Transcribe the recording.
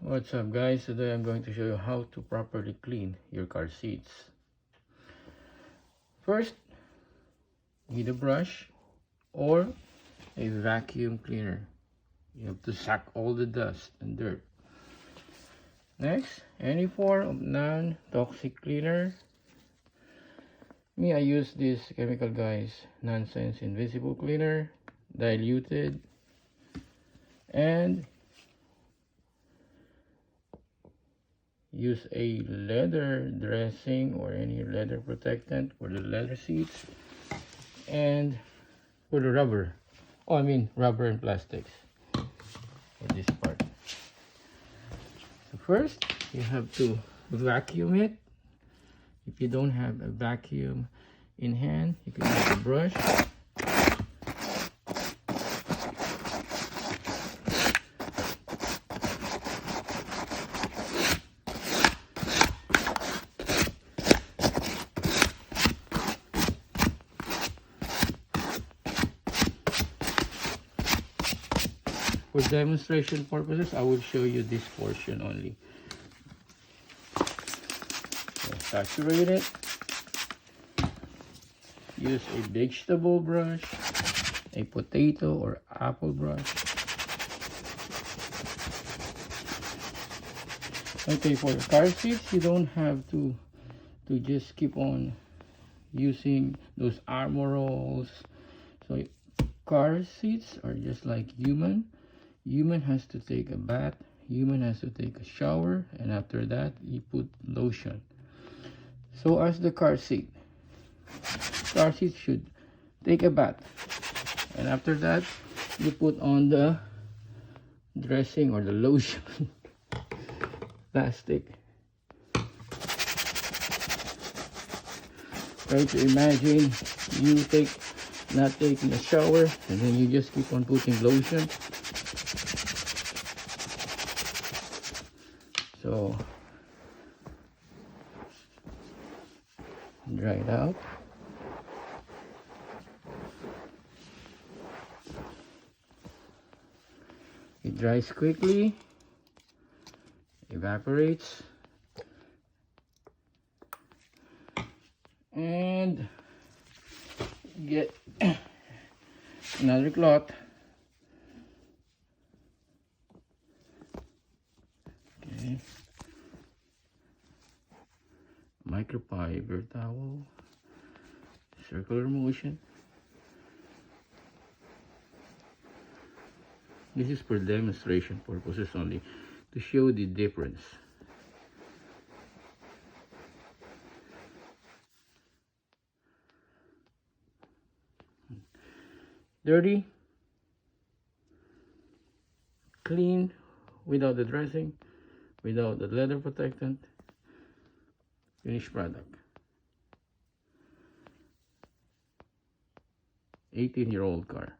What's up guys, today I'm going to show you how to properly clean your car seats. First, you need a brush or a vacuum cleaner. You have to suck all the dust and dirt. Next, any form of non-toxic cleaner. I use this Chemical Guys Nonsense Invisible Cleaner, diluted, and use a leather dressing or any leather protectant for the leather seats and for the rubber. Rubber and plastics for this part. So first, you have to vacuum it. If you don't have a vacuum in hand, you can use a brush. For demonstration purposes, I will show you this portion only. So saturate it. Use a vegetable brush, a potato or apple brush. Okay, for the car seats, you don't have to just keep on using those Armor Rolls. So car seats are just like human. Human has to take a bath, human has to take a shower, and after that you put lotion. So as the car seat should take a bath, and after that you put on the dressing or the lotion. Plastic. Try to imagine you not taking a shower and then you just keep on putting lotion. So dry it out. It dries quickly, evaporates, and get another cloth. Okay. Microfiber towel, circular motion. This is for demonstration purposes only, to show the difference. Dirty, clean, without the dressing, without the leather protectant. Finished product. 18-year-old car.